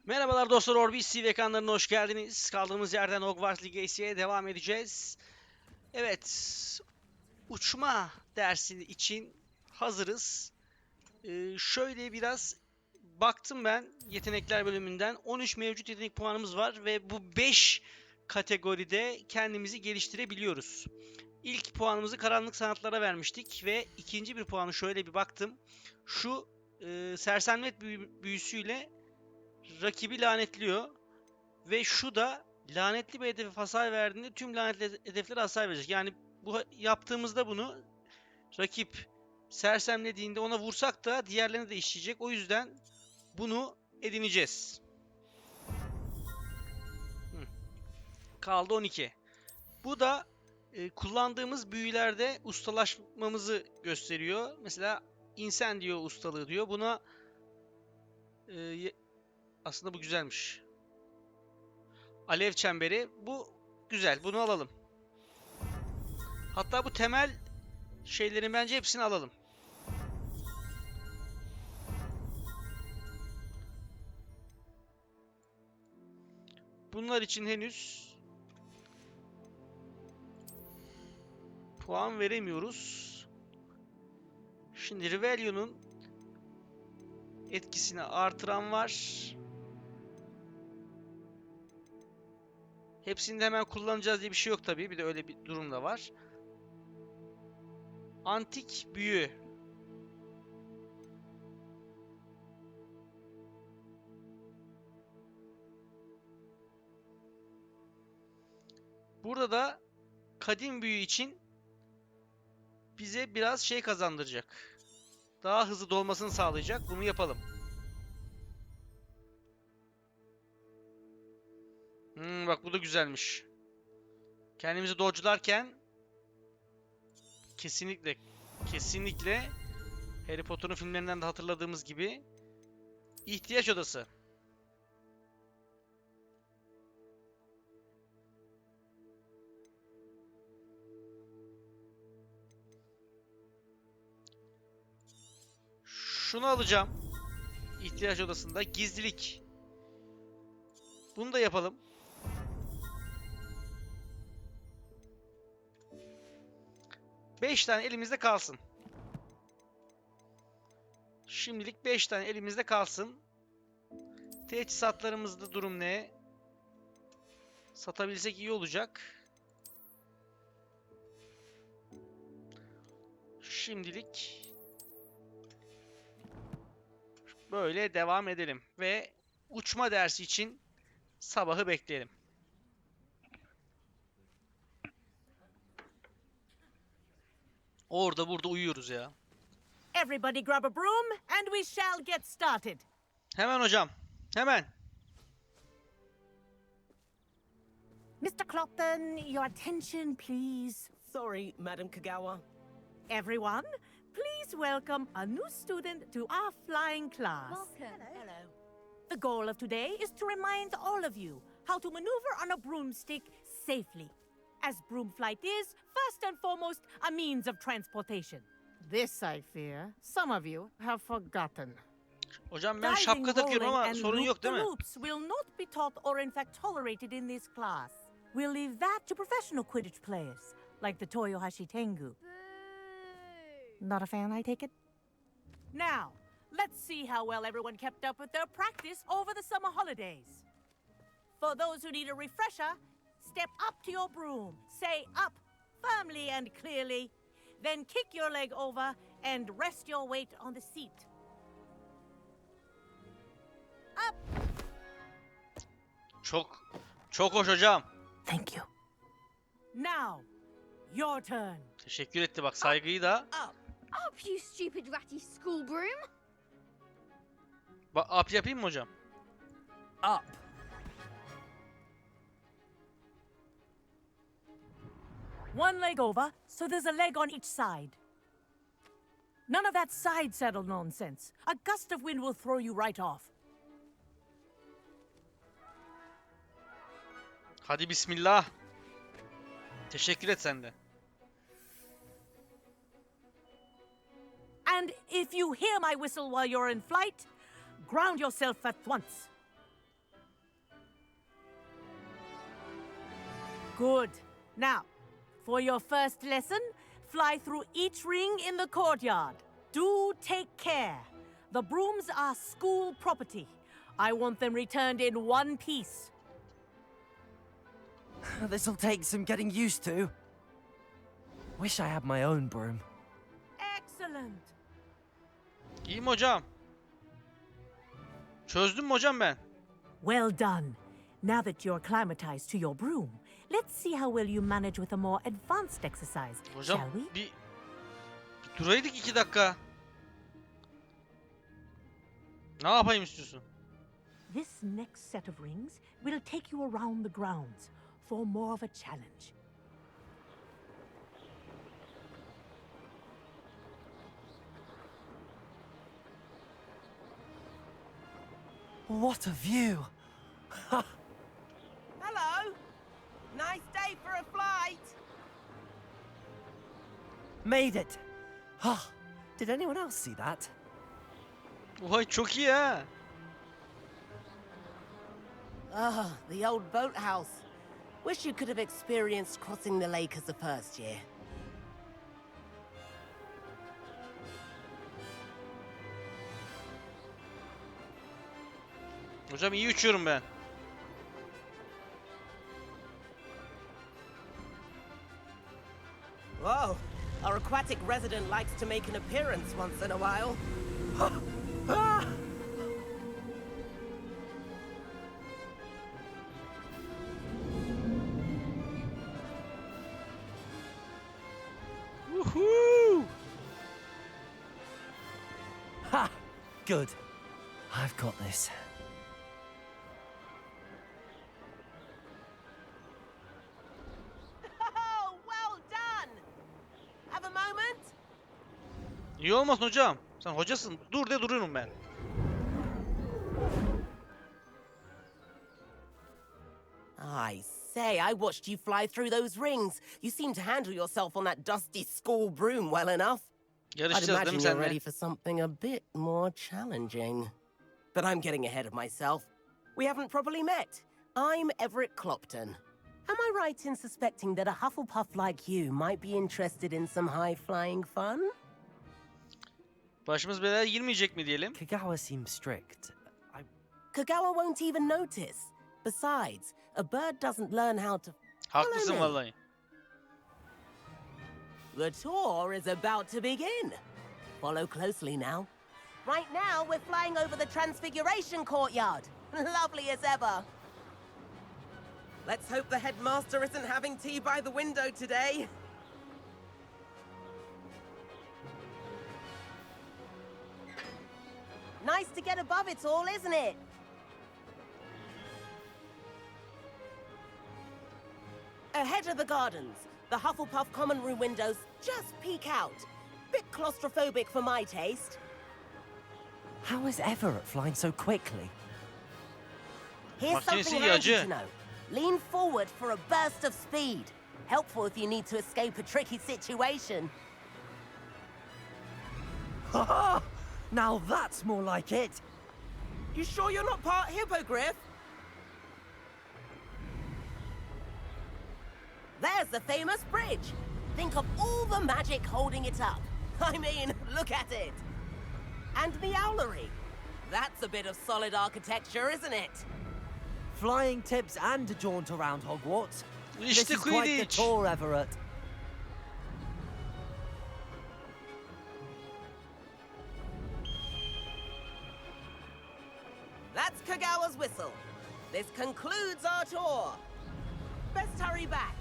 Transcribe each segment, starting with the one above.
Merhabalar dostlar, Orbis ekranlarına hoş geldiniz. Kaldığımız yerden hogwartslegacy'ye devam edeceğiz. Evet, uçma dersi için hazırız. Şöyle biraz baktım ben yetenekler bölümünden. 13 mevcut yetenek puanımız var ve bu 5 kategoride kendimizi geliştirebiliyoruz. İlk puanımızı karanlık sanatlara vermiştik ve ikinci bir puanı şöyle bir baktım. Şu sersemlet büyüsüyle rakibi lanetliyor. Ve şu da lanetli bir hedefe hasar verdiğinde tüm lanetli hedeflere hasar verecek. Yani bu yaptığımızda bunu rakip sersemlediğinde ona vursak da diğerlerini de işleyecek. O yüzden bunu edineceğiz. Kaldı 12. Bu da kullandığımız büyülerde ustalaşmamızı gösteriyor. Mesela insen diyor, ustalığı diyor. Buna aslında bu güzelmiş. Alev çemberi. Bu güzel. Bunu alalım. Hatta bu temel şeylerin bence hepsini alalım. Bunlar için henüz puan veremiyoruz. Şimdi Revelion'un etkisini artıran var. Hepsini de hemen kullanacağız diye bir şey yok tabii. Bir de öyle bir durum da var. Antik büyü. Burada da kadim büyü için bize biraz şey kazandıracak. Daha hızlı dolmasını sağlayacak. Bunu yapalım. Bak bu da güzelmiş. Kendimizi dodge'larken kesinlikle Harry Potter'ın filmlerinden de hatırladığımız gibi İhtiyaç Odası. Şunu alacağım. İhtiyaç Odasında gizlilik. Bunu da yapalım. Beş tane elimizde kalsın. Şimdilik 5 tane elimizde kalsın. Teçhizatlarımızda durum ne? Satabilsek iyi olacak. Şimdilik böyle devam edelim. Ve uçma dersi için sabahı bekleyelim. Orada burada uyuyoruz ya. Everybody grab a broom and we shall get started. Hemen hocam. Hemen. Mr. Clopton, your attention, please. Sorry, Madam Kagawa. Everyone, please welcome a new student to our flying class. Welcome. Hello. The goal of today is to remind all of you how to maneuver on a broomstick safely, as broom flight is, first and foremost, a means of transportation. This, I fear, some of you have forgotten. Hocam ben Diving, şapka takıyorum rolling, ama and sorun yok değil mi? loop-the-loops will not be taught or in fact tolerated in this class. We'll leave that to professional Quidditch players, like the Toyohashi Tengu. Not a fan, I take it? Now, let's see how well everyone kept up with their practice over the summer holidays. For those who need a refresher, step up to your broom, say up firmly and clearly, then kick your leg over and rest your weight on the seat. Up. Çok hoş hocam. Thank you. Now, your turn. Teşekkür etti bak, saygıyı da. Up. Up, you stupid ratty school broom! Bak up yapayım mı hocam? Up. One leg over, so there's a leg on each side. None of that side saddle nonsense. A gust of wind will throw you right off. Hadi bismillah. Teşekkür et sen de. And if you hear my whistle while you're in flight, ground yourself at once. Good. Now, for your first lesson, fly through each ring in the courtyard. Do take care. The brooms are school property. I want them returned in one piece. This'll take some getting used to. Wish I had my own broom. Excellent. İyiyim hocam. Çözdüm mü hocam ben? Well done. Now that you're acclimatized to your broom, let's see how well you manage with a more advanced exercise, Hocam shall we? bir duraydık 2 dakika. Ne yapayım istiyorsun? This next set of rings will take you around the grounds for more of a challenge. What a view! Hello. Nice day for a flight. Made it! Ah, did anyone else see that? Vay çok iyi ha. Ah, the old boathouse. Wish you could have experienced crossing the lake as a first year. Hocam iyi uçuyorum ben. Whoa, our aquatic resident likes to make an appearance once in a while. Woohoo! Ha! Good. I've got this. Oh, well done. Have a moment? İyi olmasın hocam. Sen hocasın. Dur de duruyorum ben. I say, I watched you fly through those rings. You seem to handle yourself on that dusty school broom well enough. I'd Yarışacağız değil imagine mi you're seninle? ready for something a bit more challenging. But I'm getting ahead of myself. We haven't properly met. I'm Everett Clopton. Am I right in suspecting that a Hufflepuff like you might be interested in some high-flying fun? Başımız belaya girmeyecek mi diyelim? Kagawa seems strict. Kagawa won't even notice. Besides, a bird doesn't learn how to... Haklısın me. vallahi. The tour is about to begin. Follow closely now. Right now, we're flying over the Transfiguration Courtyard. Lovely as ever. Let's hope the headmaster isn't having tea by the window today. Nice to get above it all, isn't it? Ahead of the gardens, the Hufflepuff common room windows just peek out. Bit claustrophobic for my taste. How is Everett flying so quickly? Here's Makinesi something iyi handy acı. to know. Lean forward for a burst of speed. Helpful if you need to escape a tricky situation. Now that's more like it. You sure you're not part hippogriff? There's the famous bridge. Think of all the magic holding it up. I mean, look at it. And the owlery. That's a bit of solid architecture, isn't it? Flying tips and a jaunt around Hogwarts. This İşte is quite the Quidditch. tour, Everett. That's Kagawa's whistle. This concludes our tour. Best hurry back.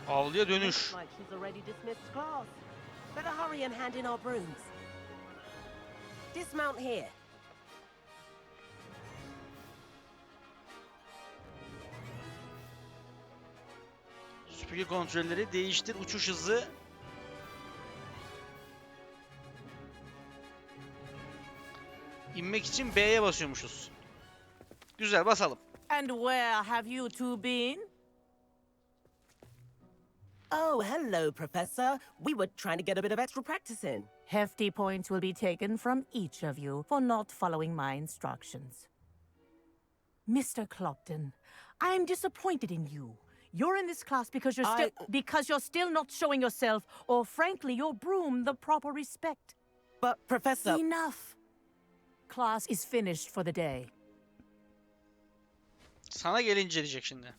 Avluya dönüş. Looks like she's already dismissed class. Better hurry and hand in our brooms. Dismount here. Süpürge kontrolleri, değiştir uçuş hızı. İnmek için B'ye basıyormuşuz. Güzel, basalım. And where have you two been? Oh, hello, Professor. We were trying to get a bit of extra practice in. Hefty points will be taken from each of you for not following my instructions. Mr. Clopton, I am disappointed in you. You're in this class because you're still not showing yourself, or frankly, your broom the proper respect. But, Professor... Enough. Class is finished for the day. Sana gelince diyecek şimdi.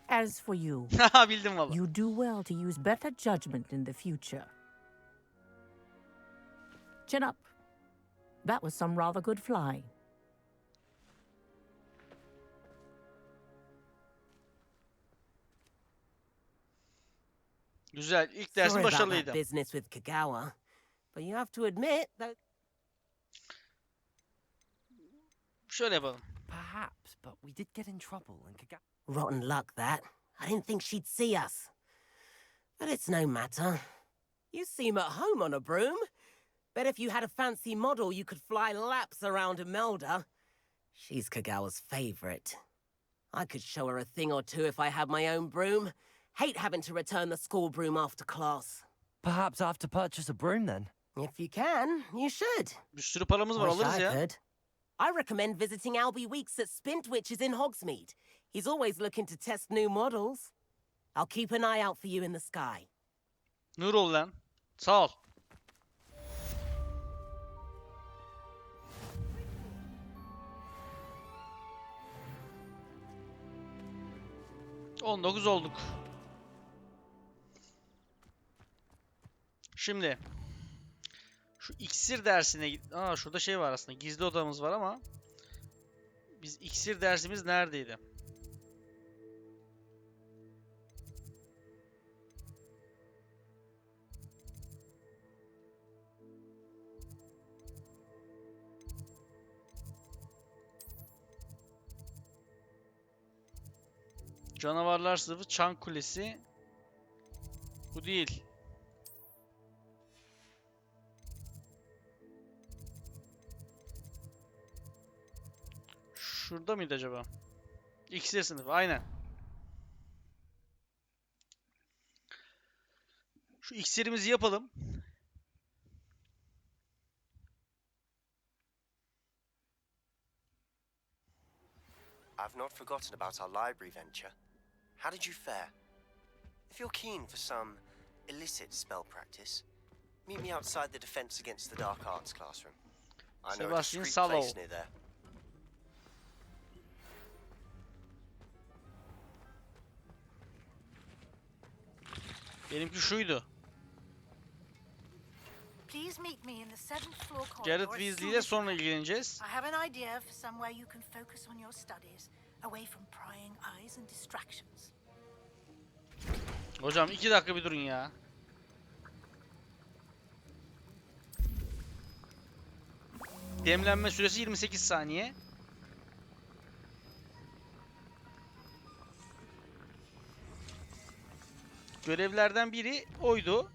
As for you, Bildim valla. you do well to use better judgment in the future. Chin up. That was some rather good flying. Güzel. İlk dersim Sorry about that başarılıydı. business with Kagawa, but you have to admit that... Şöyle yapalım. Perhaps, but we did get in trouble and Rotten luck, that. I didn't think she'd see us. But it's no matter. You seem at home on a broom. Bet if you had a fancy model, you could fly laps around Imelda. She's Kagawa's favorite. I could show her a thing or two if I had my own broom. Hate having to return the school broom after class. Perhaps I have to purchase a broom then. If you can, you should. Bir sürü paramız var, Wish alırız I ya. could. I recommend visiting Albie Weeks at Spintwitches in Hogsmeade. He's always looking to test new models. I'll keep an eye out for you in the sky. Nur ol lan. Sağ ol. ...19 olduk. Şimdi... Şu iksir dersine... şurada şey var aslında. Gizli odamız var ama... Biz iksir dersimiz neredeydi? Canavarlar sınıfı, Çan Kulesi. Bu değil. Şurada mıydı acaba? İksir sınıfı, aynen. Şu iksirimizi yapalım. I've not forgotten about our library venture. How did you fare? If you're keen for some illicit spell practice, meet me outside the Defense Against the Dark Arts classroom. I know a Sebastian discreet Sallow. place near there. Benimki şuydu. Please meet me in the 7th floor corridor. Jared as Weasley soon ile as you sonra can. ilgileneceğiz. I have an idea for somewhere you can focus on your studies, away from prying eyes and distractions. Hocam 2 dakika bir durun ya. Demlenme süresi 28 saniye. Görevlerden biri oydu.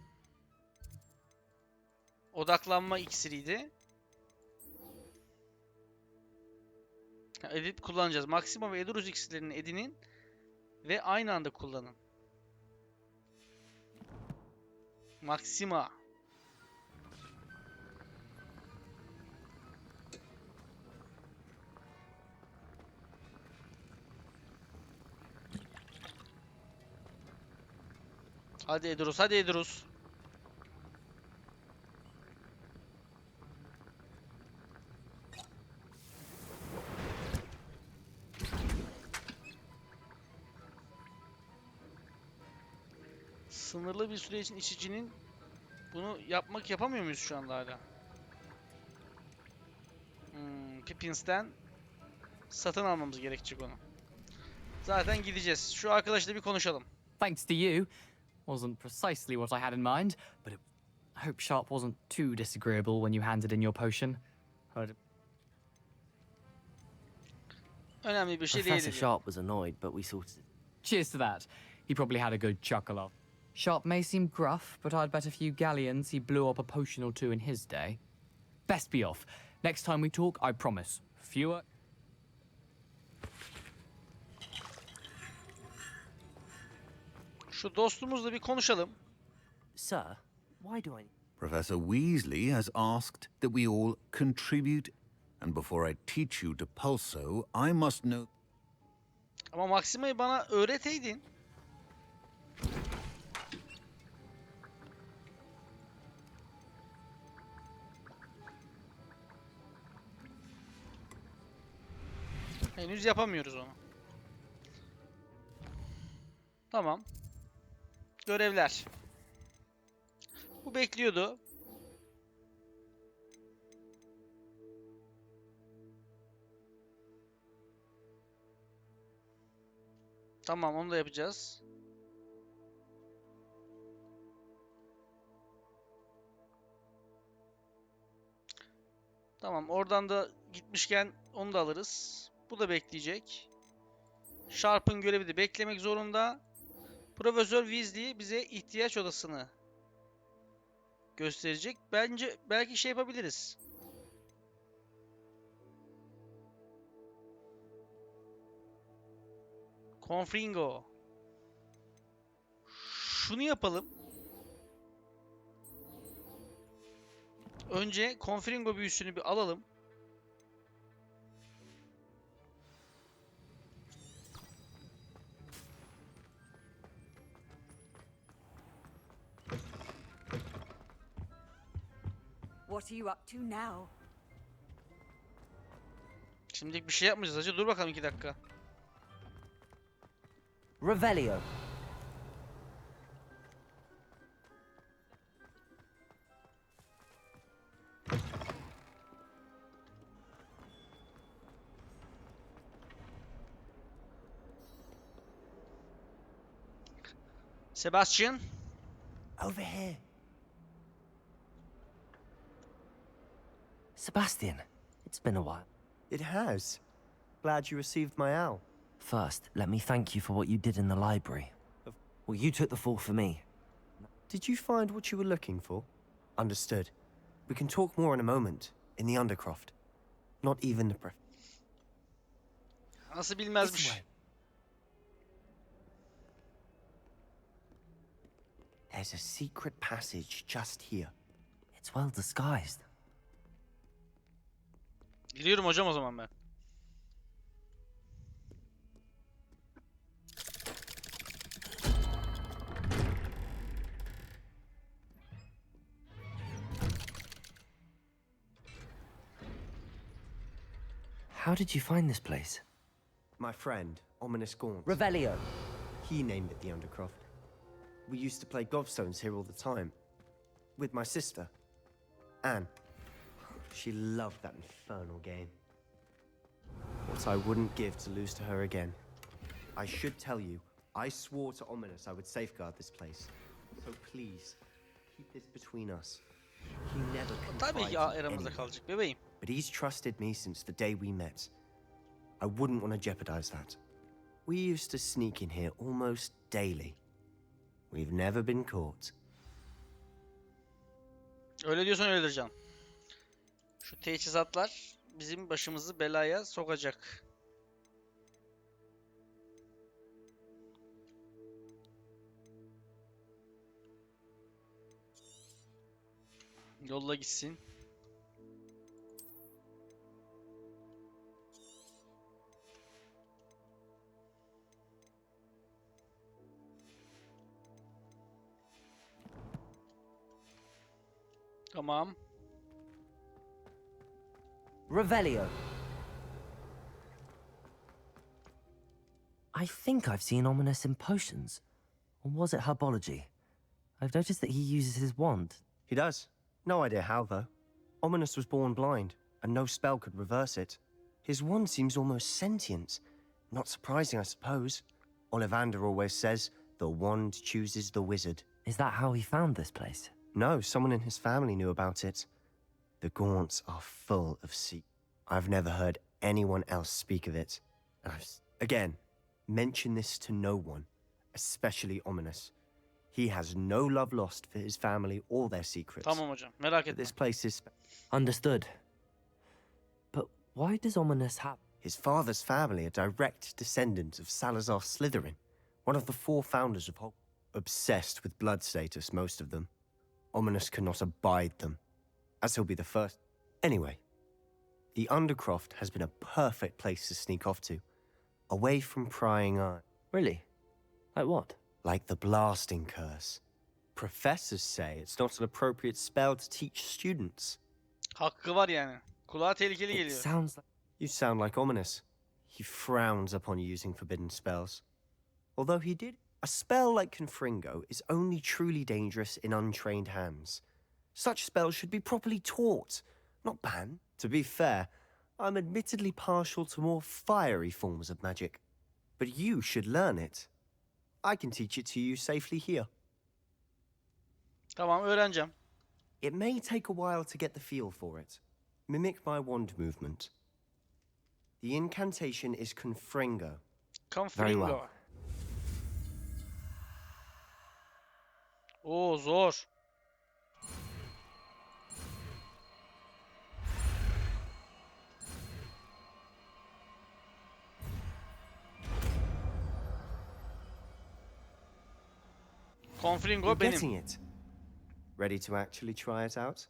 Odaklanma iksiriydi. Edip kullanacağız. Maxima ve Edurus iksirlerini edinin ve aynı anda kullanın. Maxima. Hadi Edurus, hadi Edurus. Sınırlı bir süre için içicinin bunu yapamıyor muyuz şu anda hala? Pippins'ten satın almamız gerekecek onu. Zaten gideceğiz. Şu arkadaşla bir konuşalım. Thanks to you. Wasn't precisely what I had in mind, but I hope Sharp wasn't too disagreeable when you handed in your potion. Önemli bir şey Professor değil. Sharp was annoyed, but we sorted it. Cheers to that. He probably had a good chuckle off. Sharp may seem gruff, but I'd bet a few galleons he blew up a potion or two in his day. Best be off. Next time we talk, I promise. Fewer... Şu dostumuzla bir konuşalım. Sir, why do I... Professor Weasley has asked that we all contribute, and before I teach you to pulso, I must know... Ama Maxima'yı bana öğreteydin. Henüz yapamıyoruz onu. Tamam. Görevler. Bu bekliyordu. Tamam, onu da yapacağız. Tamam, oradan da gitmişken onu da alırız. Bu da bekleyecek. Sharp'ın görevi de beklemek zorunda. Profesör Weasley bize ihtiyaç odasını gösterecek. Bence belki şey yapabiliriz. Confringo. Şunu yapalım. Önce Confringo büyüsünü bir alalım. What are you up to now? Şimdilik bir şey yapmayacağız hacı. Dur bakalım 2 dakika. Revelio. Sebastian. Over here. Sebastian, it's been a while. It has. Glad you received my owl. First, let me thank you for what you did in the library. Well, you took the fall for me. Did you find what you were looking for? Understood. We can talk more in a moment, in the Undercroft. Not even the Nasıl bilmezmiş. There's a secret passage just here. It's well disguised. Gidiyorum hocam o zaman ben. How did you find this place? My friend, Ominous Gaunt. Revelio. He named it the Undercroft. We used to play gobstones here all the time. With my sister, Anne. She loved that infernal game. What I wouldn't give to lose to her again. I should tell you, I swore to Ominous I would safeguard this place. So please, keep this between us. He never Tabii confided ki in aramızda anyone. kalacak bebeğim. But he's trusted me since the day we met. I wouldn't want to jeopardize that. We used to sneak in here almost daily. We've never been caught. Öyle diyorsan öyledir can. Şu teçhizatlar bizim başımızı belaya sokacak. Yolla gitsin. Tamam. Revelio. I think I've seen Ominous in potions. Or was it herbology? I've noticed that he uses his wand. He does. No idea how, though. Ominous was born blind, and no spell could reverse it. His wand seems almost sentient. Not surprising, I suppose. Ollivander always says, the wand chooses the wizard. Is that how he found this place? No, someone in his family knew about it. The Gaunts are full of secrets. I've never heard anyone else speak of it. Again, mention this to no one, especially Ominous. He has no love lost for his family or their secrets. Tamam hocam. Merak But etme. this place is... Understood. But why does Ominous have... His father's family are direct descendants of Salazar Slytherin, one of the 4 founders of Hogwarts. Obsessed with blood status, most of them. Ominous cannot abide them, as he'll be the first. Anyway, the Undercroft has been a perfect place to sneak off to, away from prying eyes. Really? Like what? Like the blasting curse. Professors say it's not an appropriate spell to teach students. Hakkı var yani. Kulağa tehlikeli It geliyor. sounds like... You sound like Ominous. He frowns upon using forbidden spells. Although he did, a spell like Confringo is only truly dangerous in untrained hands. Such spells should be properly taught, not banned. To be fair, I'm admittedly partial to more fiery forms of magic. But you should learn it. I can teach it to you safely here. Tamam, öğreneceğim. It may take a while to get the feel for it. Mimic my wand movement. The incantation is Confringo. Very well. Confringo. Oo, zor. Confringo You're benim. getting it. Ready to actually try it out?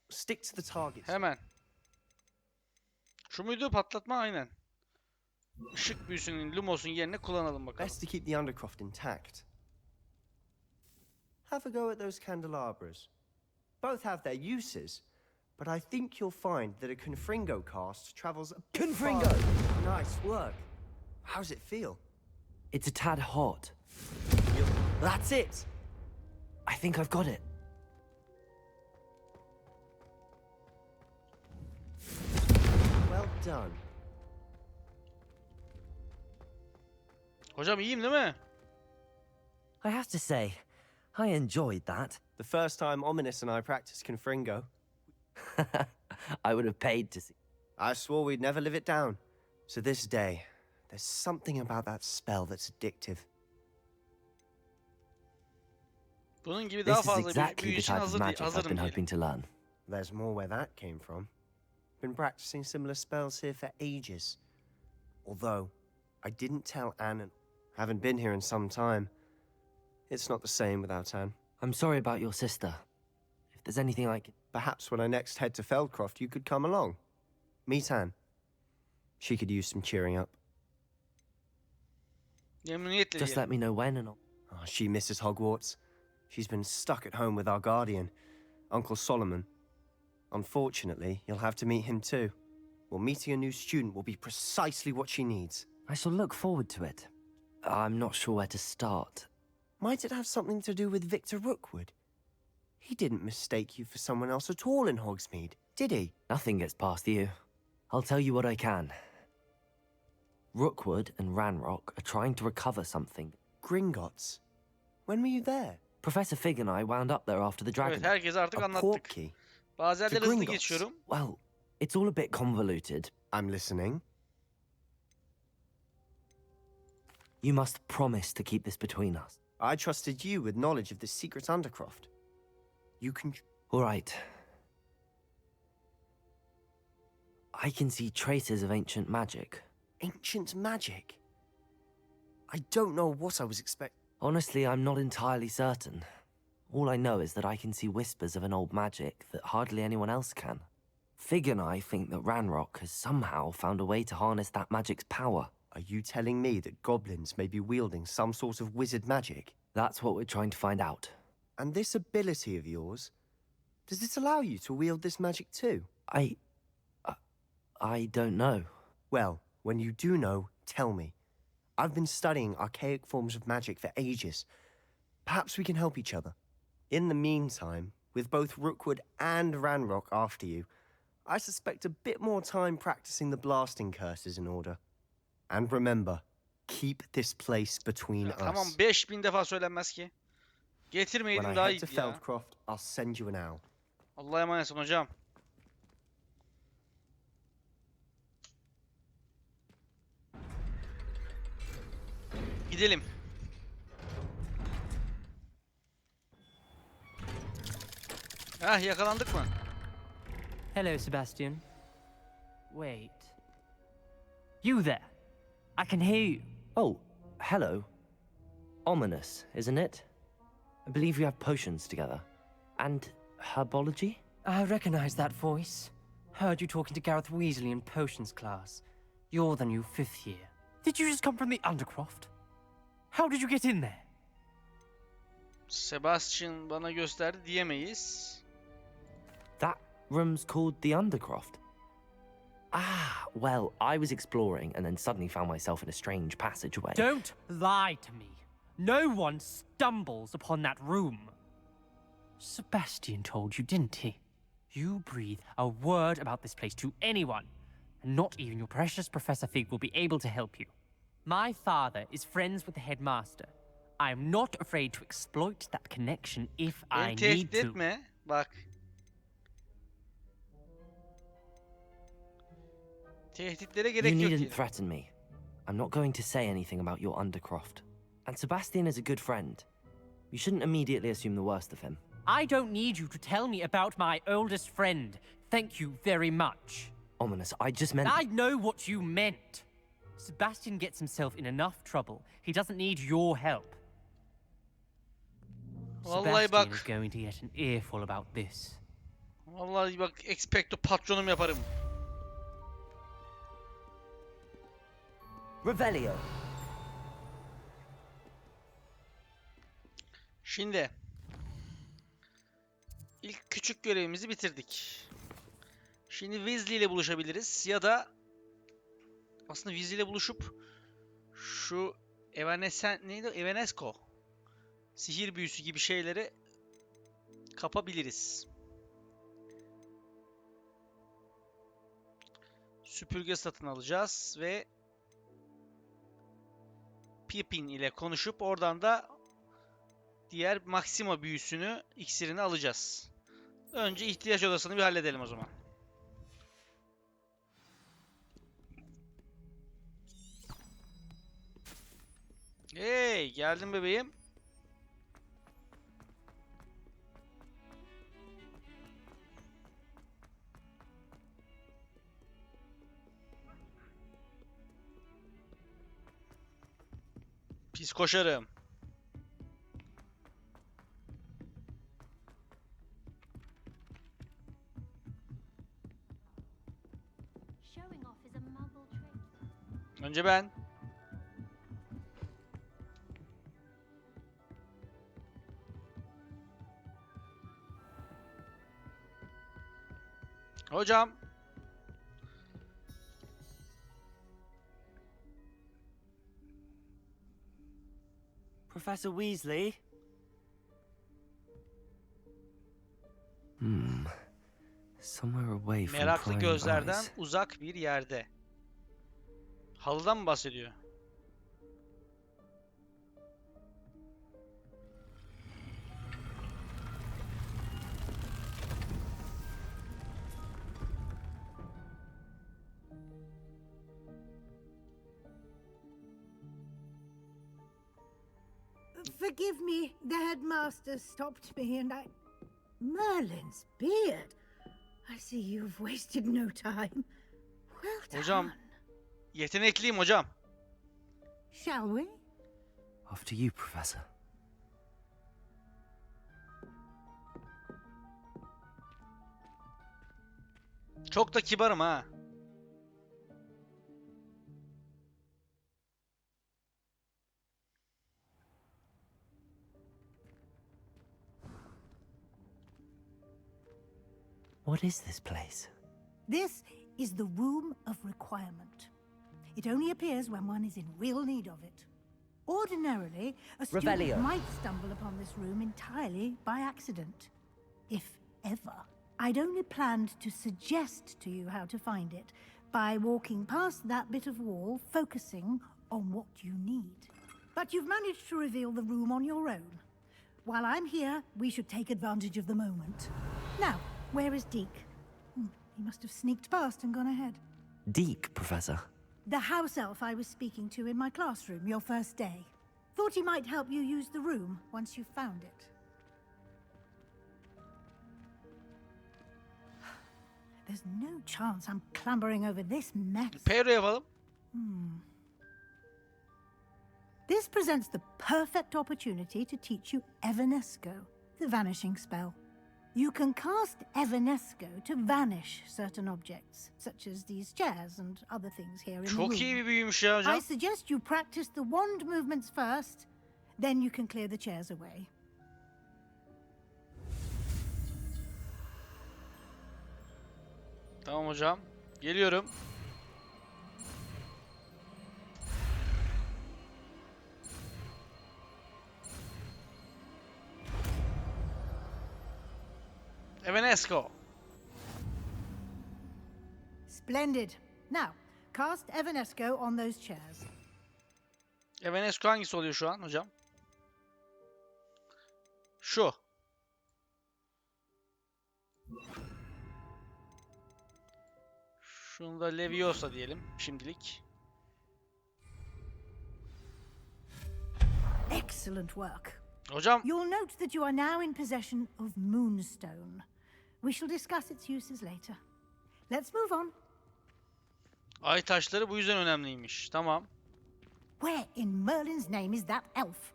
Stick to the target. Hemen. Şu muydu? Patlatma, aynen. Işık büyüsünün, Lumos'un yerine kullanalım bakalım. Best to keep the Undercroft intact. Have a go at those candelabras. Both have their uses, but I think you'll find that a Confringo cast travels a bit Confringo! farther. Nice work. How's it feel? It's a tad hot. That's it! I think I've got it. Well done. Hocam iyiyim değil mi? I have to say, I enjoyed that. The first time Ominous and I practiced Confringo, I would have paid to see. I swore we'd never live it down. So this day, there's something about that spell that's addictive. Bunun gibi daha This is fazla bir exactly büyü the için type of magic I've hazırım been diyelim. hoping to learn. There's more where that came from. Been practicing similar spells here for ages. Although, I didn't tell Anne and haven't been here in some time. It's not the same without Anne. I'm sorry about your sister. If there's anything I can... Perhaps when I next head to Feldcroft, you could come along. Meet Anne. She could use some cheering up. Memnuniyetle Just diyelim. let me know when and I'll... Oh, she misses Hogwarts. She's been stuck at home with our guardian, Uncle Solomon. Unfortunately, you'll have to meet him too. Well, meeting a new student will be precisely what she needs. I shall look forward to it. I'm not sure where to start. Might it have something to do with Victor Rookwood? He didn't mistake you for someone else at all in Hogsmeade, did he? Nothing gets past you. I'll tell you what I can. Rookwood and Ranrock are trying to recover something. Gringotts? When were you there? Professor Fig and I wound up there after the dragon. Evet, herkese artık A anlattık. portkey? Bazı yerleri The hızlı Gringotts. geçiyorum. Well, it's all a bit convoluted. I'm listening. You must promise to keep this between us. I trusted you with knowledge of the secret Undercroft. You can... All right. I can see traces of ancient magic. Ancient magic? I don't know what I was expecting. Honestly, I'm not entirely certain. All I know is that I can see whispers of an old magic that hardly anyone else can. Fig and I think that Ranrock has somehow found a way to harness that magic's power. Are you telling me that goblins may be wielding some sort of wizard magic? That's what we're trying to find out. And this ability of yours, does it allow you to wield this magic too? I don't know. Well, when you do know, tell me. I've been studying archaic forms of magic for ages. Perhaps we can help each other. In the meantime, with both Rookwood and Ranrock after you, I suspect a bit more time practicing the blasting curse is in order. And remember, keep this place between Ya, us. tamam, 5000 defa söylenmez ki. When Getirmeyelim I daha head to iyiydi ya. Feldcroft, I'll send you an owl. Allah'a emanetsin hocam. Gidelim. Hah, yakalandık mı? Hello, Sebastian. Wait. You there. I can hear you. Oh, hello. Ominous, isn't it? I believe you have potions together. And herbology? I recognize that voice. Heard you talking to Gareth Weasley in potions class. You're the new 5th year. Did you just come from the Undercroft? How did you get in there? Sebastian bana gösterdi diyemeyiz. That room's called the Undercroft. Ah, well, I was exploring and then suddenly found myself in a strange passageway. Don't lie to me. No one stumbles upon that room. Sebastian told you, didn't he? You breathe a word about this place to anyone, and not even your precious Professor Fig will be able to help you. My father is friends with the headmaster. I am not afraid to exploit that connection if I Beni need tehdit to. etme. Bak. Tehditlere You gerek yok. needn't Yani. threaten me. I'm not going to say anything about your Undercroft. And Sebastian is a good friend. You shouldn't immediately assume the worst of him. I don't need you to tell me about my oldest friend. Thank you very much. Ominous, I just meant... I know what you meant. Sebastian gets himself in enough trouble. He doesn't need your help. Vallahi Sebastian bak. is going to get an earful about this. Vallahi bak, expecto patronum yaparım. Revelio. Şimdi ilk küçük görevimizi bitirdik. Şimdi Weasley ile buluşabiliriz ya da aslında Weasley ile buluşup şu neydi? Evanesco sihir büyüsü gibi şeyleri kapabiliriz. Süpürge satın alacağız ve Pippin ile konuşup oradan da diğer Maxima büyüsünü, iksirini alacağız. Önce ihtiyaç odasını bir halledelim o zaman. Hey, geldim bebeğim. Pis koşarım. Showing off is a muggle trait. Önce ben. Hocam. Professor Weasley? Somewhere away from Meraklı prying gözlerden eyes. uzak bir yerde. Halıdan mı bahsediyor? Forgive me, the headmaster stopped me and I... Merlin's beard. I see you've wasted no time. Well done. Hocam, yetenekliyim hocam. Shall we? After you, Professor. Çok da kibarım ha. What is this place? This is the Room of Requirement. It only appears when one is in real need of it. Ordinarily, a student Revelio. might stumble upon this room entirely by accident. If ever. I'd only planned to suggest to you how to find it by walking past that bit of wall, focusing on what you need. But you've managed to reveal the room on your own. While I'm here, we should take advantage of the moment. Now, where is Deke? He must have sneaked past and gone ahead. Deke, Professor. The house elf I was speaking to in my classroom your first day. Thought he might help you use the room once you found it. There's no chance I'm clambering over this mess. Pero yapalım. This presents the perfect opportunity to teach you Evanesco, the vanishing spell. You can cast Evanesco to vanish certain objects, such as these chairs and other things here in the room. Çok iyi bir büyümüş ya hocam. I suggest you practice the wand movements first, then you can clear the chairs away. Tamam hocam. Geliyorum. Evanesco. Splendid. Now, cast Evanesco on those chairs. Evanesco hangisi oluyor şu an hocam? Şu. Şunu da Leviosa diyelim şimdilik. Excellent work. Hocam You'll note that you are now in possession of Moonstone. We shall discuss its uses later. Let's move on. ay taşları bu yüzden önemliymiş. Tamam. Where in Merlin's name is that elf?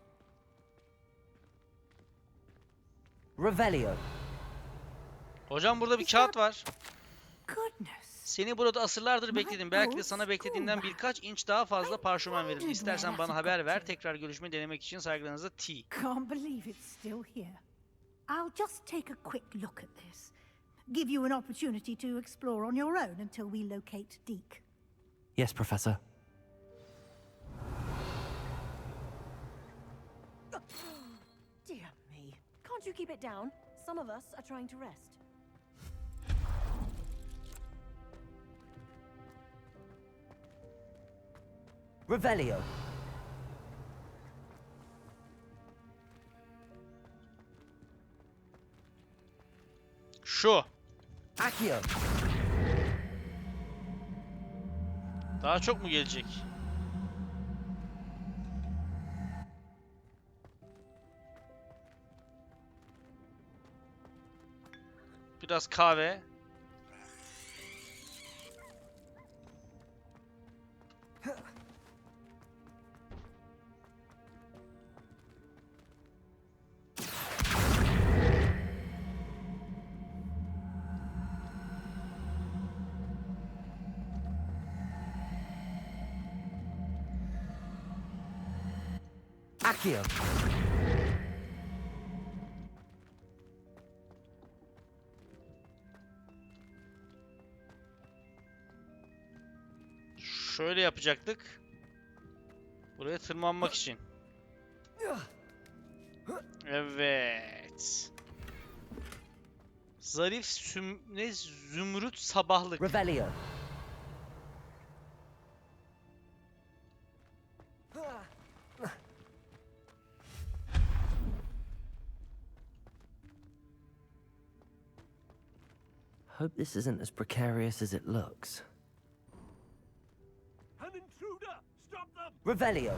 Revelio. Hocam burada bir kağıt var. Goodness. Seni burada asırlardır bekledim. Belki de sana beklediğinden birkaç inç daha fazla parşömen veririm. İstersen bana haber ver. Tekrar görüşmeyi denemek için saygılarınızla T. Can't believe it's still here. I'll just take a quick look at this. Give you an opportunity to explore on your own until we locate Deke. Yes, Professor. Dear me. Can't you keep it down? Some of us are trying to rest. Revelio. Şu. Accio. Daha çok mu gelecek? Biraz kahve. Accio. Şöyle yapacaktık. Buraya tırmanmak için. Evet. Zarif zümrüt sabahlık. Revelio. Hope this isn't as precarious as it looks. An intruder! Stop them! Revelio.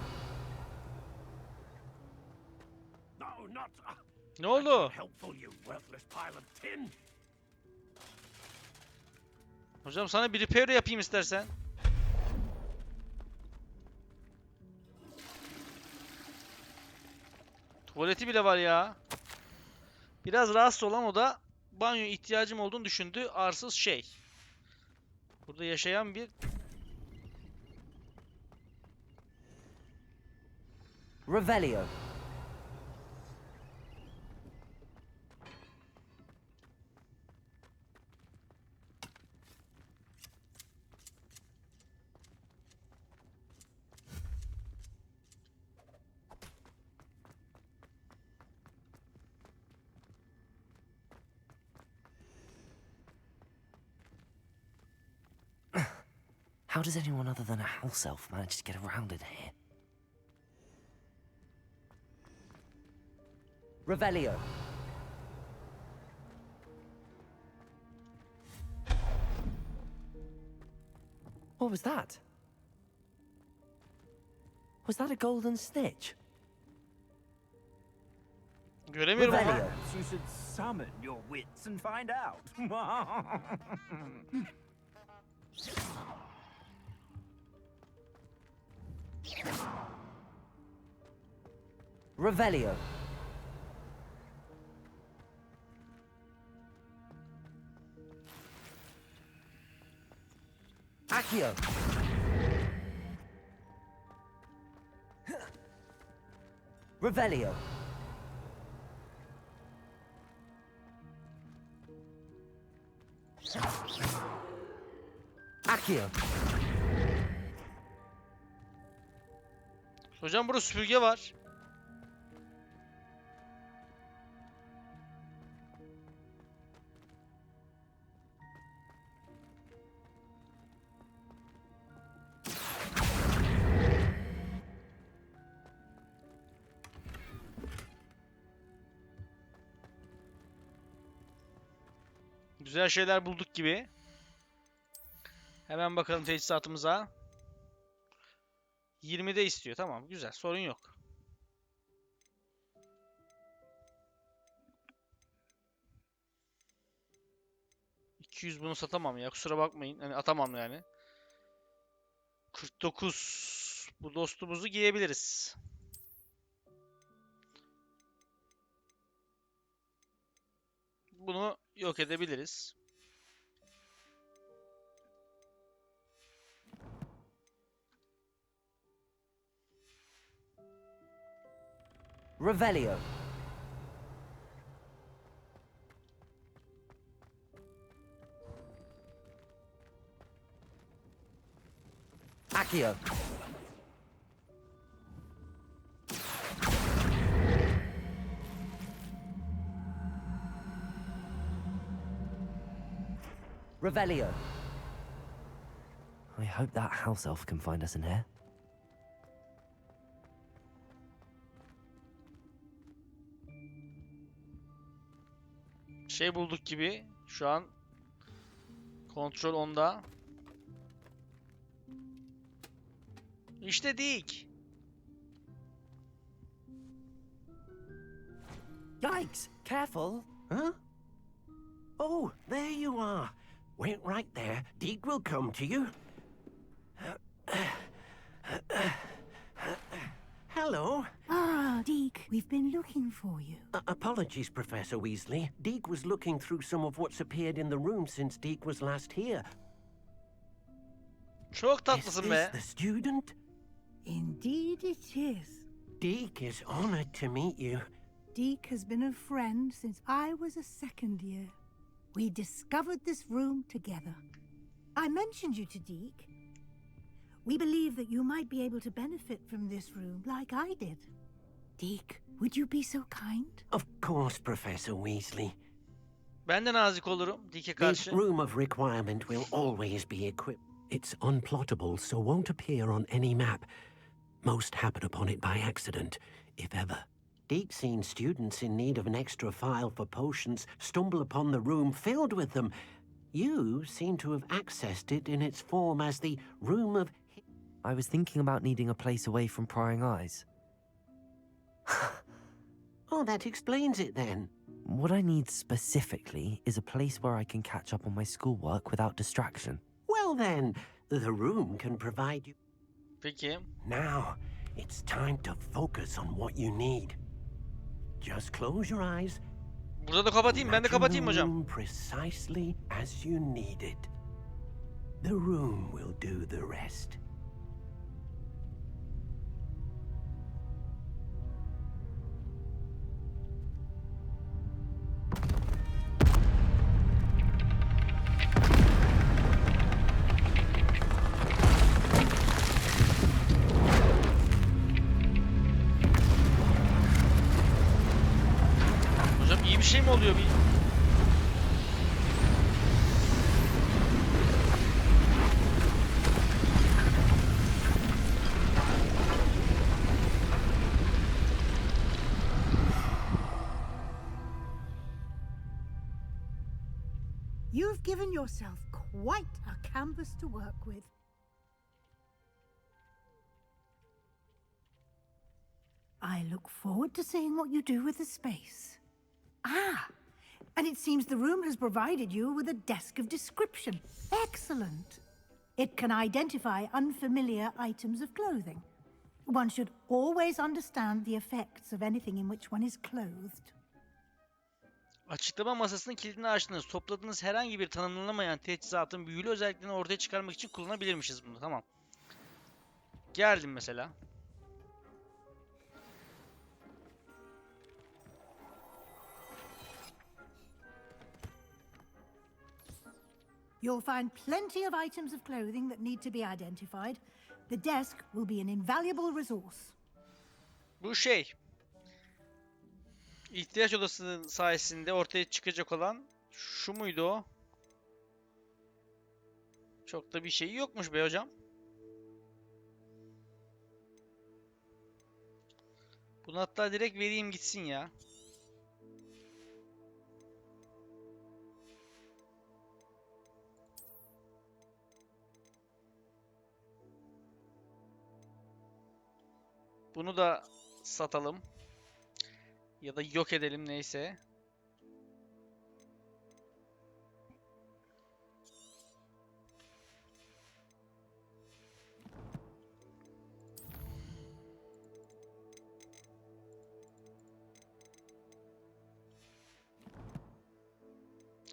No, not. Ne oldu? Helpful, you worthless pile of tin! Hocam sana bir repair yapayım istersen. Tuvaleti bile var ya. Biraz rahatsız olan o da banyo ihtiyacım olduğunu düşündü. Arsız şey. Burada yaşayan bir... Revelio. How does anyone other than a house elf manage to get around in here? Revelio. What was that? Was that a golden snitch? Göremiyorum ama. Revelio. You should summon your wits and find out. Revelio. Accio. Revelio. Accio. Hocam burada süpürge var. Güzel şeyler bulduk gibi. Hemen bakalım teçhizatımıza. 20'de istiyor. Tamam, güzel. Sorun yok. ...200 bunu satamam ya. Kusura bakmayın. Hani atamam yani. 49. Bu dostumuzu giyebiliriz. Bunu yok edebiliriz. Revelio. Accio. Revelio. I hope that house elf can find us in here. Şey bulduk gibi. Şu an kontrol onda. İşte dik. Yikes! Careful! Huh? Oh, there you are. Wait right there. Deke will come to you. Hello. Ah, Deke, we've been looking for you. Apologies, Professor Weasley. Deke was looking through some of what's appeared in the room since Deke was last here. Çok Is tatlısın this be. the student? Indeed it is. Deke is honored to meet you. Deke has been a friend since I was a second year. We discovered this room together. I mentioned you to Deke. We believe that you might be able to benefit from this room like I did. Deke, would you be so kind? Of course, Professor Weasley. Ben de nazik olurum Dike This karşı. room of requirement will always be equipped. It's unplottable, so won't appear on any map. Most happen upon it by accident, if ever. Deke's seen students in need of an extra file for potions stumble upon the room filled with them. You seem to have accessed it in its form as the room of... I was thinking about needing a place away from prying eyes. Oh, that explains it then. What I need specifically is a place where I can catch up on my schoolwork without distraction. Well then, the room can provide you... Peki. Now, it's time to focus on what you need. Just close your eyes. Burada da kapatayım. Ben de kapatayım hocam. Room precisely as you need it. The room will do the rest. Hocam iyi bir şey mi oluyor? You've given yourself quite a canvas to work with. I look forward to seeing what you do with the space. Ah, and it seems the room has provided you with a desk of description. Excellent. It can identify unfamiliar items of clothing. One should always understand the effects of anything in which one is clothed. Açıklama masasının kilidini açtınız. Topladığınız herhangi bir tanımlanamayan teçhizatın büyülü özelliklerini ortaya çıkarmak için kullanabilirmişiz bunu. Tamam. Geldim mesela. You'll find plenty of items of clothing that need to be identified. The desk will be an invaluable resource. Bu şey. İhtiyaç odası sayesinde ortaya çıkacak olan şu muydu o? Çok da bir şey yokmuş be hocam. Bunu hatta direkt vereyim gitsin ya. Bunu da satalım. Ya da yok edelim neyse.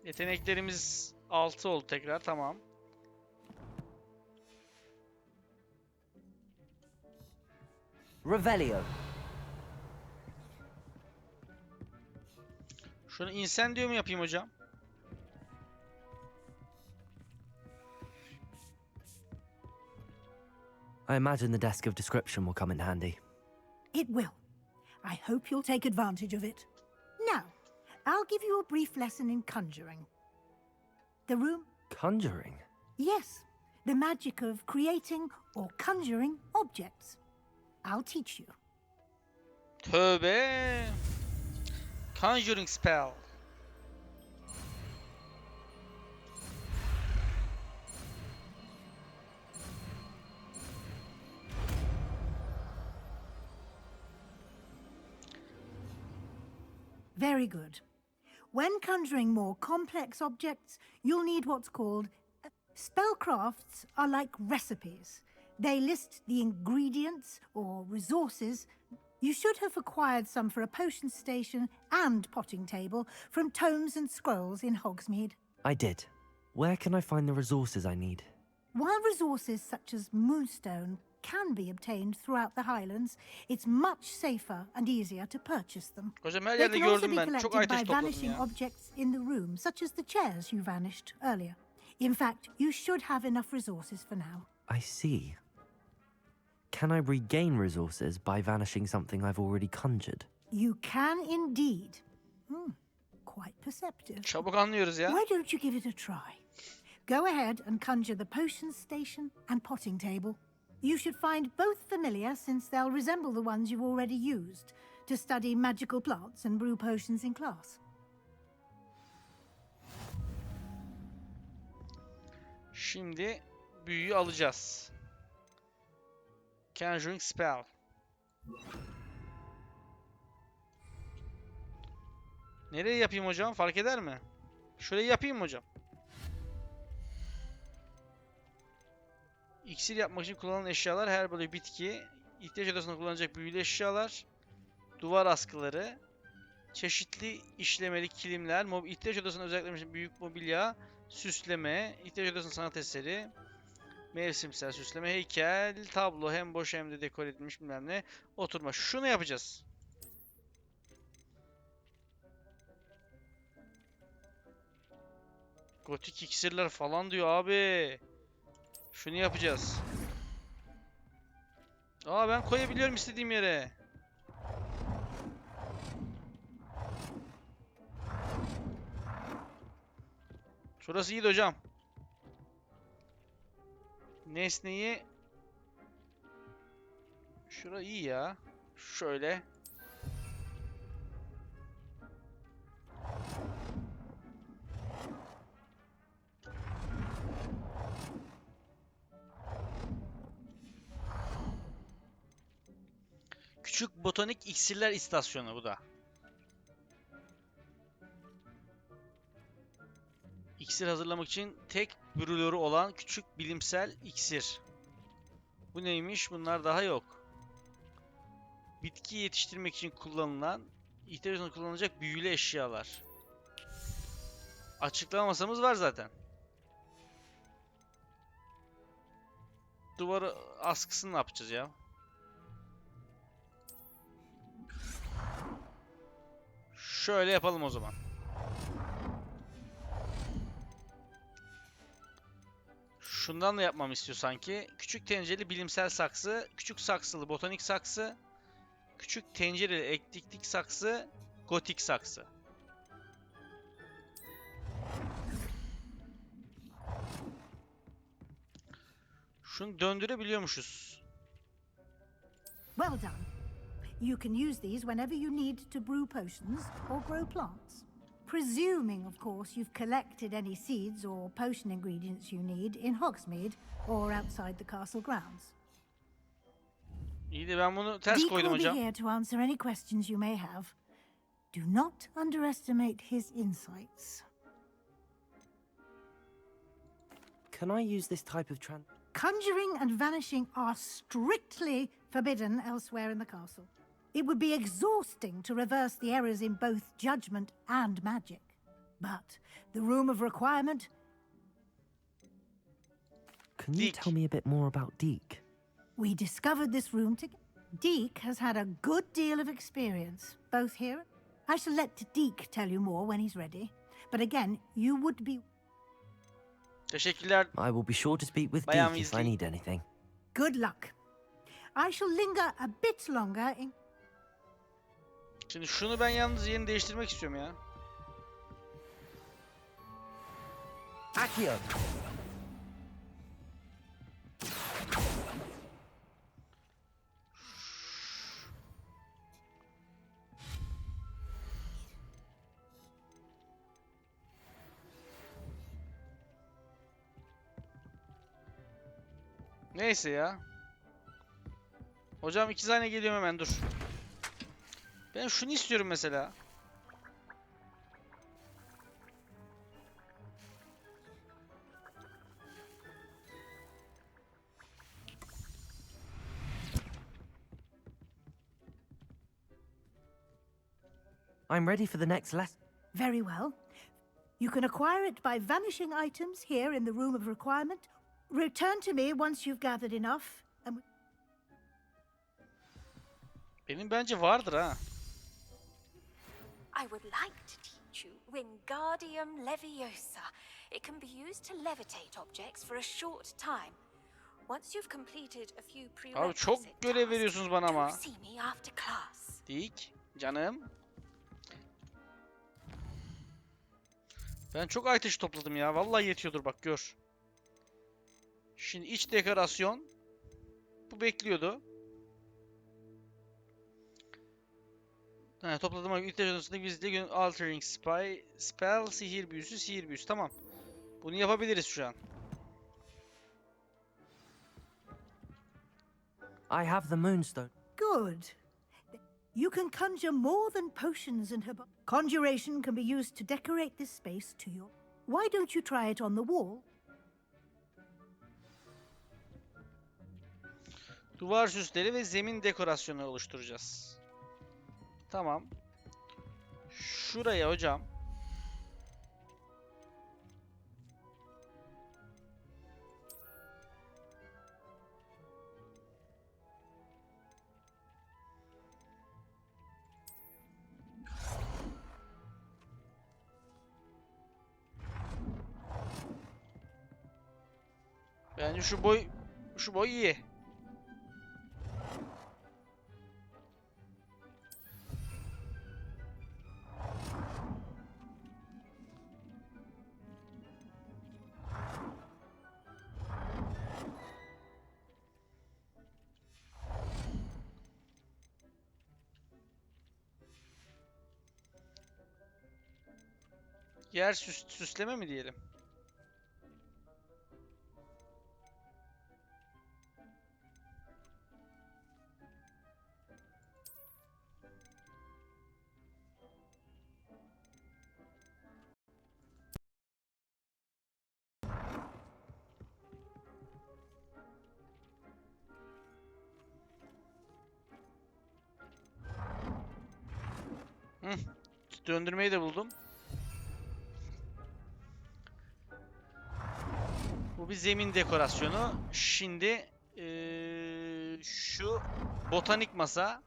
Yeteneklerimiz 6 oldu tekrar, tamam. Revelio. Şunu incendio mu yapayım hocam? I imagine the desk of description will come in handy. It will. I hope you'll take advantage of it. Now, I'll give you a brief lesson in conjuring. The room? Conjuring? Yes, the magic of creating or conjuring objects. I'll teach you. Tövbe. Conjuring spell. Very good. When conjuring more complex objects, you'll need what's called spellcrafts are like recipes. They list the ingredients or resources. You should have acquired some for a potion station and potting table from tomes and scrolls in Hogsmeade. I did. Where can I find the resources I need? While resources such as moonstone can be obtained throughout the Highlands, it's much safer and easier to purchase them. Hocam her They yerde can also gördüm be ben. Çok collected by aytaş topladım vanishing ya. objects in the room, such as the chairs you vanished earlier. In fact, you should have enough resources for now. I see. Can I regain resources by vanishing something I've already conjured? You can indeed. Quite perceptive. Çabuk anlıyoruz ya. Why don't you give it a try? Go ahead and conjure the potion station and potting table. You should find both familiar since they'll resemble the ones you've already used to study magical plants and brew potions in class. Şimdi büyüyü alacağız. Conjuring spell. Nereye yapayım hocam? Fark eder mi? Şurayı yapayım mı hocam? İksir yapmak için kullanılan eşyalar, her böyle bitki, ihtiyaç odasında kullanılacak büyülü eşyalar, duvar askıları, çeşitli işlemeli kilimler, ihtiyaç odasına özellikle için büyük mobilya, süsleme, ihtiyaç odasının sanat eseri, mevsimsel süsleme, heykel, tablo, hem boş hem de dekor edilmiş bilmem ne, oturma. Şunu yapacağız. Gotik iksirler falan diyor abi. Şunu yapacağız. Aa, ben koyabiliyorum istediğim yere. Şurası iyiydi hocam. Nesneyi... Şura iyi ya. Şöyle. Küçük botanik iksirler istasyonu bu da. İksir hazırlamak için tek brülörü olan küçük bilimsel iksir. Bu neymiş? Bunlar daha yok. Bitki yetiştirmek için kullanılan, ihtiyaç kullanılacak büyülü eşyalar. Açıklama masamız var zaten. Duvarı askısını ne yapacağız ya? Şöyle yapalım o zaman. Şundan da yapmamı istiyor sanki. Küçük tencereli bilimsel saksı, küçük saksılı botanik saksı, küçük tencereli ektiklik saksı, gotik saksı. Şunu döndürebiliyormuşuz. Well done. You can use these whenever you need to brew potions or grow plants. Presuming, of course, you've collected any seeds or potion ingredients you need in Hogsmeade or outside the castle grounds. İyi de ben bunu ters Deek koydum will be hocam. here to answer any questions you may have. Do not underestimate his insights. Can I use this type of Conjuring and vanishing are strictly forbidden elsewhere in the castle. It would be exhausting to reverse the errors in both judgment and magic. But the room of requirement... Can you tell me a bit more about Deke? We discovered this room together. Deke has had a good deal of experience, both here... I shall let Deke tell you more when he's ready. But again, you would be... Teşekkürler. I will be sure to speak with Bayan Deke if I Weasley. need anything. Good luck. I shall linger a bit longer in... Şimdi şunu ben yalnız yerini değiştirmek istiyorum ya. Accio! Neyse ya. Hocam 2 saniye geliyorum hemen dur. Ben şunu istiyorum mesela. I'm ready for the next lesson. Very well. You can acquire it by vanishing items here in the room of requirement. Return to me once you've gathered enough. And... Benim bence vardır ha. I would like to teach you Wingardium Leviosa. It can be used to levitate objects for a short time. Once you've completed a few Abi çok görev veriyorsunuz bana ama. see me after class. Dik canım. Ben çok ay taşı topladım ya. Vallahi yetiyordur bak gör. Şimdi iç dekorasyon. Bu bekliyordu. Topladığıma göre İhtiyaç Odasınıda gizli gün altering spell, sihir büyüsü, sihir büyüsü. Tamam. Bunu yapabiliriz şu an. I have the moonstone. Good. You can conjure more than potions and herb... Conjuration can be used to decorate this space to your... Why don't you try it on the wall? Duvar süsleri ve zemin dekorasyonu oluşturacağız. Tamam. Şuraya hocam. Bence şu boy iyi. Yer süsleme mi diyelim? Döndürmeyi de buldum. Bu bir zemin dekorasyonu. Şimdi şu botanik masa.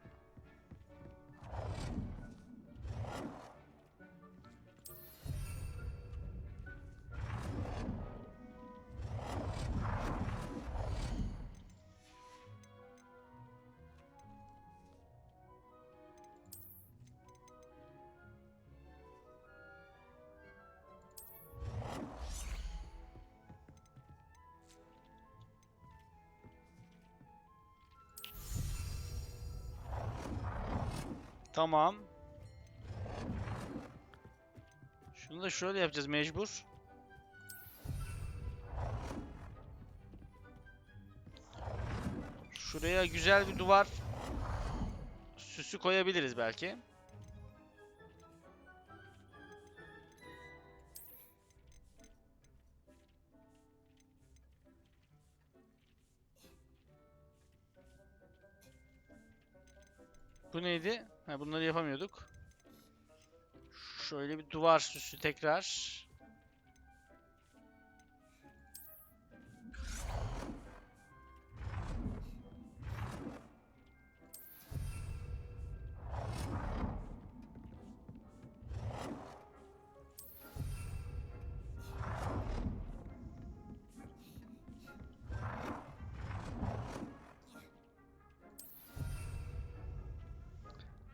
Tamam. Şunu da şöyle yapacağız mecbur. Şuraya güzel bir duvar süsü koyabiliriz belki. Bu neydi? Ha, bunları yapamıyorduk. Şöyle bir duvar süsü tekrar.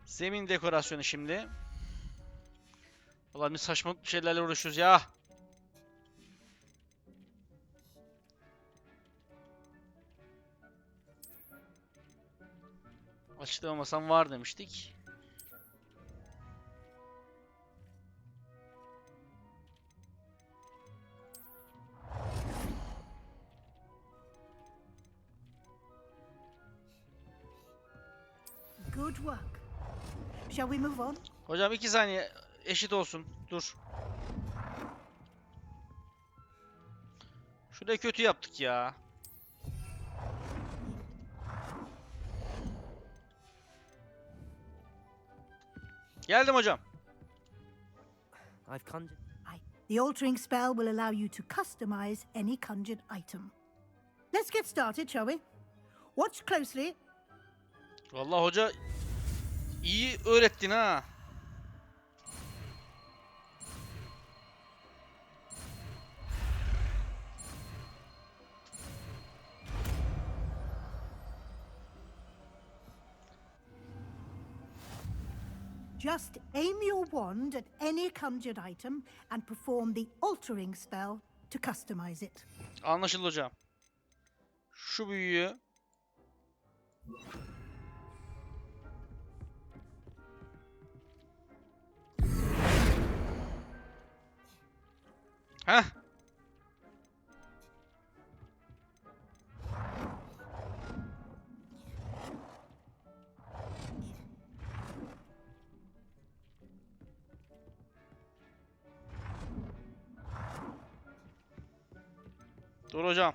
Zemin dekorasyonu şimdi. Vallahi bir saçma şeylerle uğraşıyoruz ya. Açıklamasam var demiştik. Good work. Shall we move on? Hocam 2 saniye eşit olsun. Dur. Şurayı kötü yaptık ya. Geldim hocam. I've conjured. The altering spell will allow you to customize any conjured item. Let's get started, shall we? Watch closely. Vallahi hoca iyi öğrettin ha. Just aim your wand at any conjured item and perform the altering spell to customize it. Anlaşıldı hocam. Şu büyüyü Heh. Dur hocam.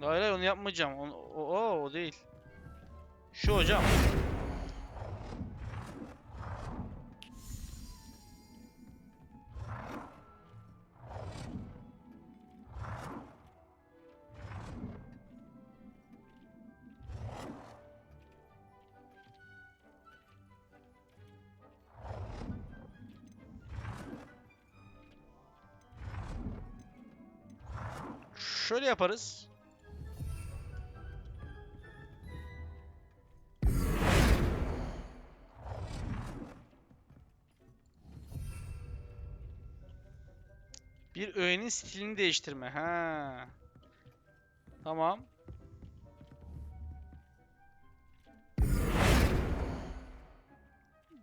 Hayır hayır onu yapmayacağım. O değil. Şu hocam. Şöyle yaparız. Bir öğenin stilini değiştirme. Ha. Tamam.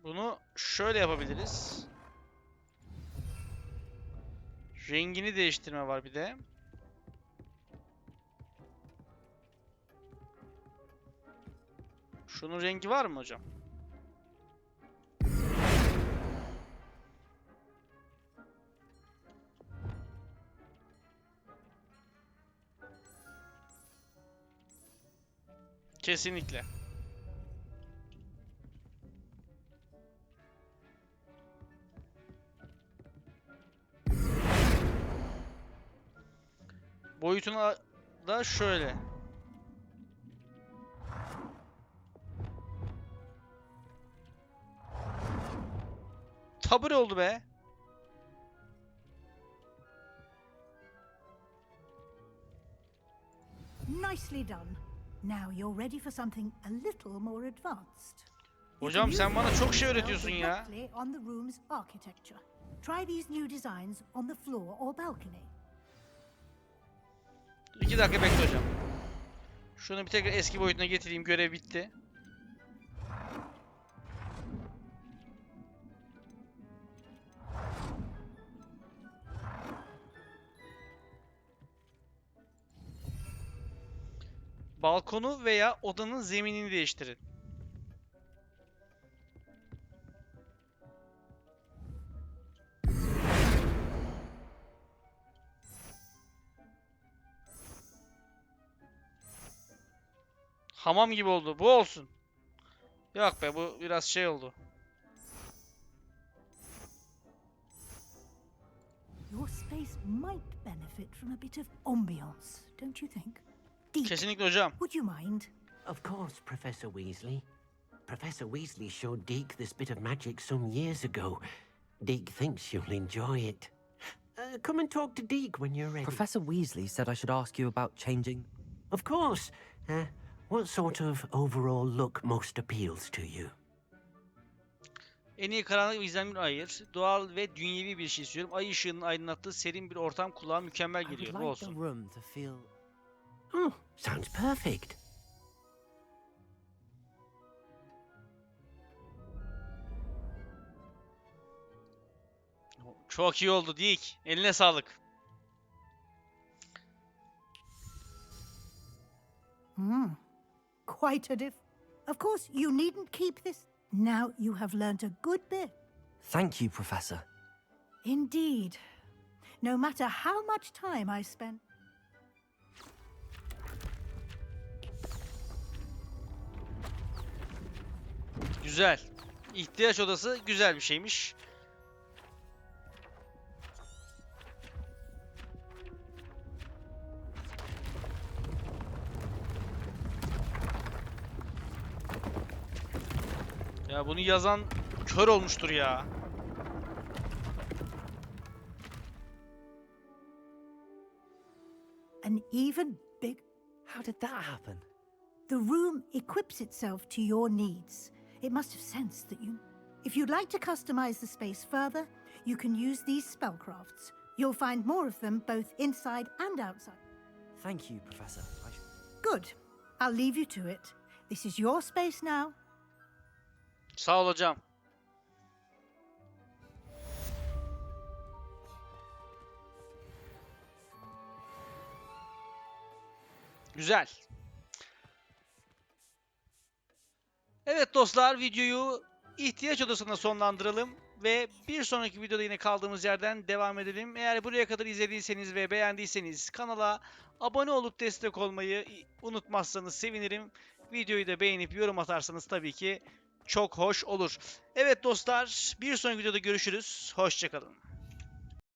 Bunu şöyle yapabiliriz. Rengini değiştirme var bir de. Şunun rengi var mı hocam? Kesinlikle. Boyutuna da şöyle. Tabure oldu be. Nicely done. Now you're ready for something a little more advanced. Hocam sen bana çok şey öğretiyorsun ya. Directly on the room's architecture. Try these new designs on the floor or balcony. 2 dakika bekle hocam. Şunu bir tekrar eski boyutuna getireyim. Görev bitti. Balkonu veya odanın zeminini değiştirin. Hamam gibi oldu. Bu olsun. Yok be, bu biraz şey oldu. Your space might benefit from a bit of ambiance, don't you think? Deek, Kesinlikle hocam. would you mind? Of course, Professor Weasley. Professor Weasley showed Deke this bit of magic some years ago. Deke thinks you'll enjoy it. Come and talk to Deke when you're ready. Professor Weasley said I should ask you about changing. Of course. What sort of overall look most appeals to you? En iyi karanlık ve gizemli bir ayır. Doğal ve dünyevi bir şey istiyorum. Ay ışığının aydınlattığı serin bir ortam kulağa mükemmel I would geliyor. Bu like the olsun. room to feel... Oh, sounds perfect. Çok iyi oldu Dik. Eline sağlık. Quite a diff. Of course, you needn't keep this. Now you have learnt a good bit. Thank you, Professor. Indeed. No matter how much time I spend... Güzel. İhtiyaç odası güzel bir şeymiş. Ya bunu yazan kör olmuştur ya. An even big... How did that happen? The room equips itself to your needs. It must have sensed that you... If you'd like to customize the space further, you can use these spellcrafts. You'll find more of them both inside and outside. Thank you, Professor. Good. I'll leave you to it. This is your space now. Sağ ol hocam. Güzel. Evet dostlar, videoyu ihtiyaç odasına sonlandıralım ve bir sonraki videoda yine kaldığımız yerden devam edelim. Eğer buraya kadar izlediyseniz ve beğendiyseniz kanala abone olup destek olmayı unutmazsanız sevinirim. Videoyu da beğenip yorum atarsanız tabii ki çok hoş olur. Evet dostlar, bir sonraki videoda görüşürüz. Hoşça kalın.